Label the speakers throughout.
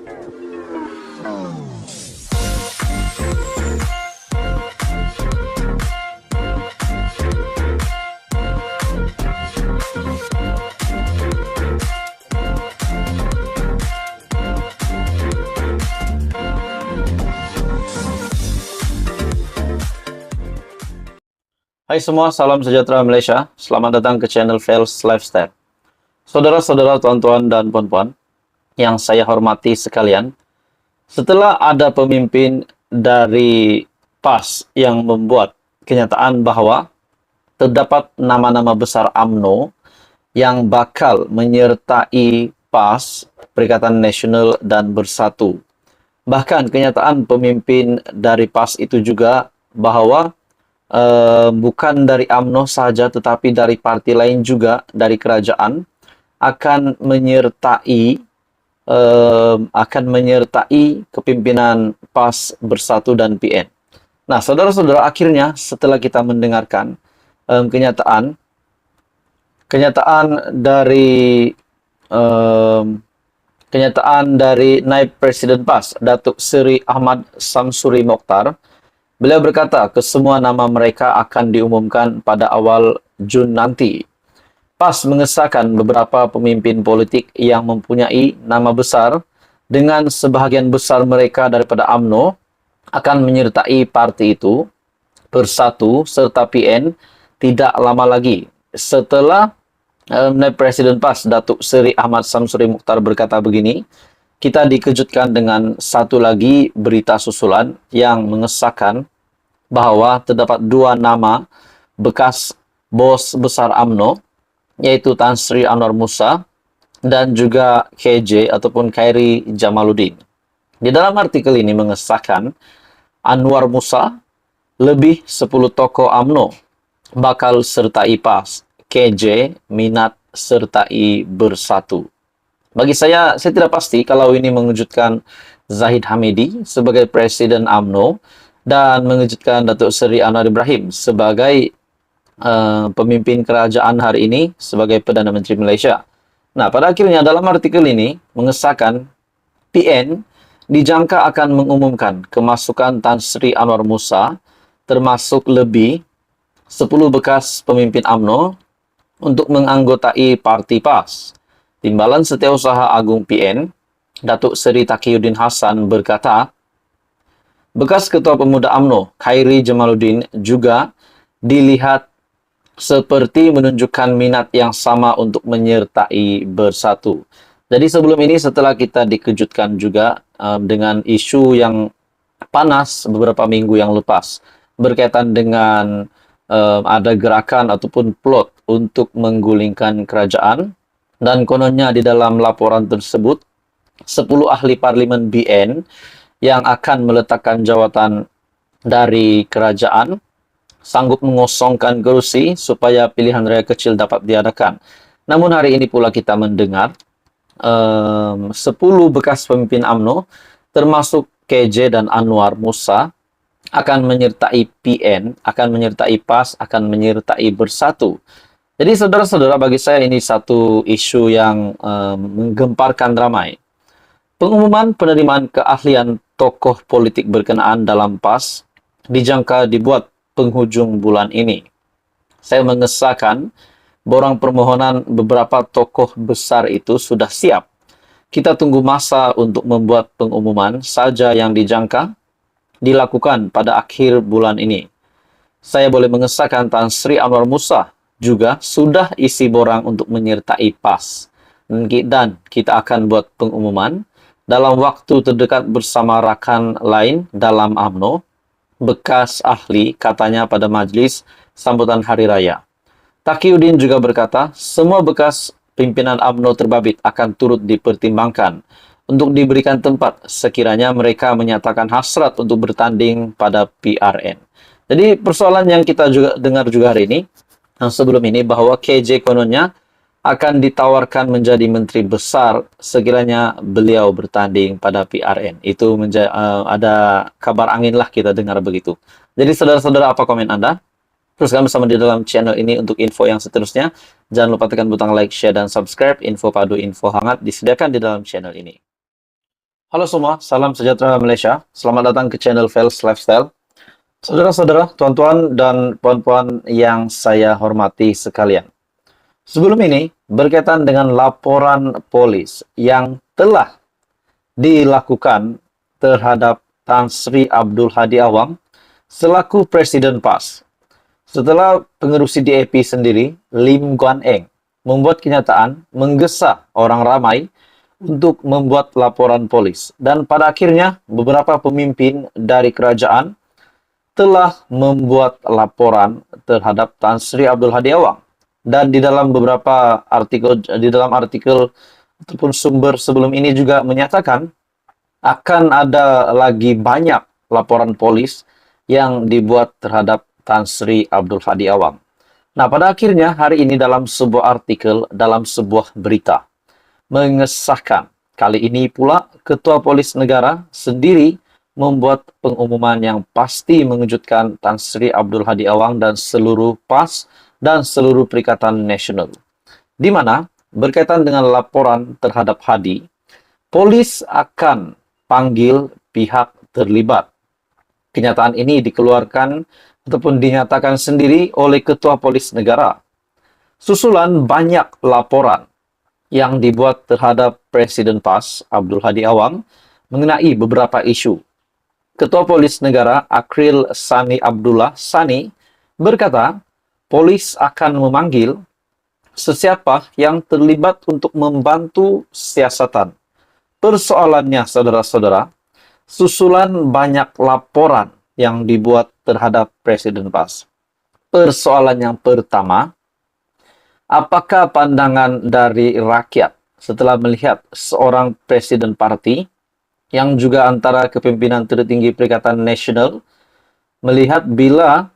Speaker 1: Hai semua, salam sejahtera Malaysia. Selamat datang ke channel Fels Lifestyle. Saudara-saudara, tuan-tuan dan puan-puan yang saya hormati sekalian, setelah ada pemimpin dari PAS yang membuat kenyataan bahwa terdapat nama-nama besar UMNO yang bakal menyertai PAS, Perikatan Nasional dan Bersatu. Bahkan kenyataan pemimpin dari PAS itu juga bahwa bukan dari UMNO saja tetapi dari parti lain juga dari kerajaan akan menyertai kepimpinan PAS, Bersatu dan PN. Nah, saudara-saudara, akhirnya setelah kita mendengarkan kenyataan dari Naib Presiden PAS, Datuk Seri Ahmad Samsuri Mokhtar. Beliau berkata, kesemua nama mereka akan diumumkan pada awal Jun nanti. PAS mengesahkan beberapa pemimpin politik yang mempunyai nama besar dengan sebahagian besar mereka daripada UMNO akan menyertai parti itu, Bersatu serta PN tidak lama lagi. Setelah Presiden PAS, Datuk Seri Ahmad Samsuri Mokhtar berkata begini, kita dikejutkan dengan satu lagi berita susulan yang mengesahkan bahwa terdapat dua nama bekas bos besar UMNO, yaitu Tan Sri Anwar Musa dan juga KJ ataupun Khairi Jamaluddin. Di dalam artikel ini mengesahkan Anwar Musa lebih 10 tokoh UMNO bakal sertai PAS, KJ minat sertai Bersatu. Bagi saya tidak pasti kalau ini mengejutkan Zahid Hamidi sebagai Presiden UMNO dan mengejutkan Datuk Seri Anwar Ibrahim sebagai pemimpin kerajaan hari ini sebagai Perdana Menteri Malaysia. Nah, pada akhirnya dalam artikel ini mengesahkan PN dijangka akan mengumumkan kemasukan Tan Sri Anwar Musa termasuk lebih 10 bekas pemimpin UMNO untuk menganggotai parti PAS. Timbalan Setiausaha Agung PN, Datuk Seri Taqiyuddin Hassan berkata, bekas Ketua Pemuda UMNO, Khairi Jamaluddin juga dilihat seperti menunjukkan minat yang sama untuk menyertai Bersatu. Jadi sebelum ini setelah kita dikejutkan juga dengan isu yang panas beberapa minggu yang lepas berkaitan dengan ada gerakan ataupun plot untuk menggulingkan kerajaan. Dan kononnya di dalam laporan tersebut, 10 ahli parlimen BN yang akan meletakkan jawatan dari kerajaan sanggup mengosongkan kerusi supaya pilihan raya kecil dapat diadakan. Namun hari ini pula kita mendengar 10 bekas pemimpin UMNO termasuk KJ dan Anwar Musa akan menyertai PN, akan menyertai PAS, akan menyertai Bersatu. Jadi saudara-saudara, bagi saya ini satu isu yang menggemparkan ramai. Pengumuman penerimaan keahlian tokoh politik berkenaan dalam PAS dijangka dibuat penghujung bulan ini. Saya mengesahkan borang permohonan beberapa tokoh besar itu sudah siap. Kita tunggu masa untuk membuat pengumuman saja yang dijangka dilakukan pada akhir bulan ini. Saya boleh mengesahkan Tan Sri Anwar Musa juga sudah isi borang untuk menyertai PAS. Dan kita akan buat pengumuman dalam waktu terdekat bersama rakan lain dalam UMNO, bekas ahli katanya pada majlis sambutan Hari Raya. Taqiyuddin juga berkata, semua bekas pimpinan UMNO terbabit akan turut dipertimbangkan untuk diberikan tempat sekiranya mereka menyatakan hasrat untuk bertanding pada PRN. Jadi persoalan yang kita juga dengar juga hari ini, sebelum ini, bahwa KJ kononnya akan ditawarkan menjadi menteri besar sekiranya beliau bertanding pada PRN. Itu ada kabar angin lah kita dengar begitu. Jadi saudara-saudara, apa komen Anda? Teruskan bersama di dalam channel ini untuk info yang seterusnya. Jangan lupa tekan butang like, share, dan subscribe. Info padu, info hangat disediakan di dalam channel ini. Halo semua, salam sejahtera Malaysia. Selamat datang ke channel Fels Lifestyle. Saudara-saudara, tuan-tuan dan puan-puan yang saya hormati sekalian. Sebelum ini, berkaitan dengan laporan polis yang telah dilakukan terhadap Tan Sri Abdul Hadi Awang selaku Presiden PAS. Setelah pengerusi DAP sendiri, Lim Guan Eng, membuat kenyataan menggesa orang ramai untuk membuat laporan polis. Dan pada akhirnya, beberapa pemimpin dari kerajaan telah membuat laporan terhadap Tan Sri Abdul Hadi Awang. Dan di dalam beberapa artikel, ataupun sumber sebelum ini juga menyatakan akan ada lagi banyak laporan polis yang dibuat terhadap Tan Sri Abdul Hadi Awang. Nah, pada akhirnya hari ini dalam sebuah artikel, dalam sebuah berita, mengesahkan kali ini pula Ketua Polis Negara sendiri membuat pengumuman yang pasti mengejutkan Tan Sri Abdul Hadi Awang dan seluruh PAS dan seluruh Perikatan Nasional. Di mana berkaitan dengan laporan terhadap Hadi, polis akan panggil pihak terlibat. Kenyataan ini dikeluarkan ataupun dinyatakan sendiri oleh Ketua Polis Negara. Susulan banyak laporan yang dibuat terhadap Presiden PAS Abdul Hadi Awang mengenai beberapa isu. Ketua Polis Negara Akril Sani Abdullah Sani berkata, polis akan memanggil sesiapa yang terlibat untuk membantu siasatan. Persoalannya, saudara-saudara, susulan banyak laporan yang dibuat terhadap Presiden PAS. Persoalan yang pertama, apakah pandangan dari rakyat setelah melihat seorang presiden parti yang juga antara kepimpinan tertinggi Perikatan Nasional melihat bila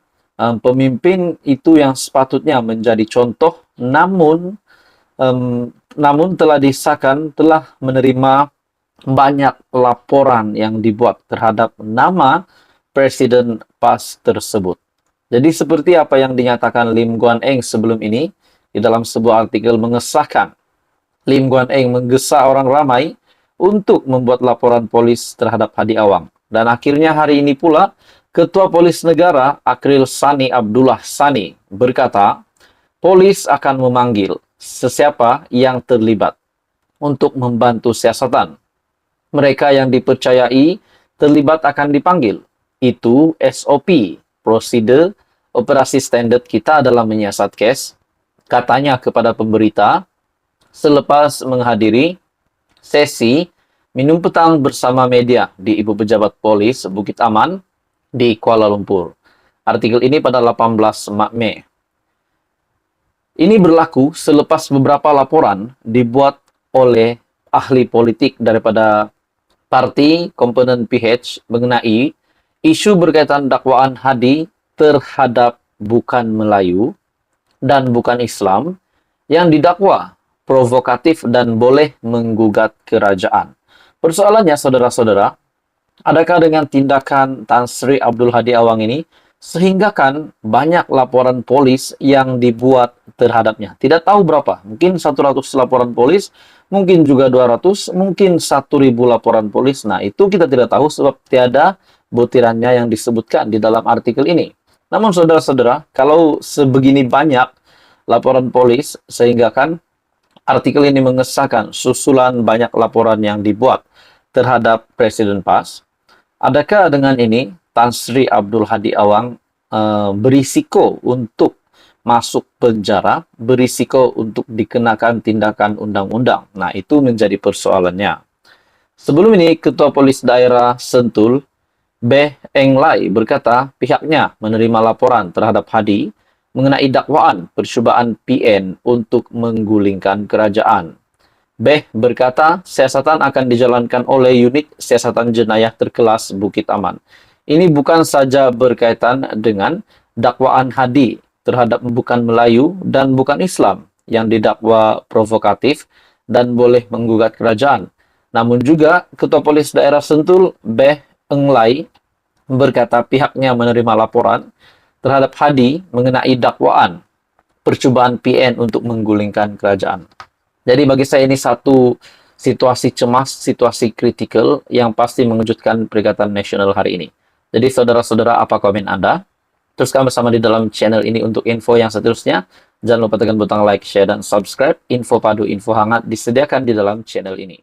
Speaker 1: pemimpin itu yang sepatutnya menjadi contoh namun telah disahkan telah menerima banyak laporan yang dibuat terhadap nama Presiden PAS tersebut. Jadi seperti apa yang dinyatakan Lim Guan Eng sebelum ini, di dalam sebuah artikel mengesahkan Lim Guan Eng menggesa orang ramai untuk membuat laporan polis terhadap Hadi Awang. Dan akhirnya hari ini pula, Ketua Polis Negara Akril Sani Abdullah Sani berkata, polis akan memanggil sesiapa yang terlibat untuk membantu siasatan. Mereka yang dipercayai terlibat akan dipanggil. Itu SOP, prosedur operasi standard kita dalam menyiasat kes, katanya kepada pemberita selepas menghadiri sesi minum petang bersama media di Ibu Pejabat Polis Bukit Aman di Kuala Lumpur. Artikel ini pada 18 Mei. Ini berlaku selepas beberapa laporan dibuat oleh ahli politik daripada parti komponen PH mengenai isu berkaitan dakwaan Hadi terhadap bukan Melayu dan bukan Islam yang didakwa provokatif dan boleh menggugat kerajaan. Persoalannya, saudara-saudara, adakah dengan tindakan Tan Sri Abdul Hadi Awang ini sehinggakan banyak laporan polis yang dibuat terhadapnya? Tidak tahu berapa, mungkin 100 laporan polis, mungkin juga 200, mungkin 1.000 laporan polis. Nah, itu kita tidak tahu sebab tiada butirannya yang disebutkan di dalam artikel ini. Namun saudara-saudara, kalau sebegini banyak laporan polis sehingga kan artikel ini mengesahkan susulan banyak laporan yang dibuat terhadap Presiden PAS, adakah dengan ini Tan Sri Abdul Hadi Awang berisiko untuk masuk penjara, berisiko untuk dikenakan tindakan undang-undang? Nah, itu menjadi persoalannya. Sebelum ini, Ketua Polis Daerah Sentul, Beh Eng Lai, berkata pihaknya menerima laporan terhadap Hadi mengenai dakwaan percubaan PN untuk menggulingkan kerajaan. Beh berkata siasatan akan dijalankan oleh unit siasatan jenayah terkelas Bukit Aman. Ini bukan saja berkaitan dengan dakwaan Hadi terhadap bukan Melayu dan bukan Islam yang didakwa provokatif dan boleh menggugat kerajaan. Namun juga Ketua Polis Daerah Sentul, Beh Eng Lai, berkata pihaknya menerima laporan terhadap Hadi mengenai dakwaan percubaan PN untuk menggulingkan kerajaan. Jadi bagi saya ini satu situasi cemas, situasi kritikal yang pasti mengejutkan Peringatan Nasional hari ini. Jadi saudara-saudara, apa komen Anda? Teruskan bersama di dalam channel ini untuk info yang seterusnya. Jangan lupa tekan butang like, share, dan subscribe. Info padu, info hangat disediakan di dalam channel ini.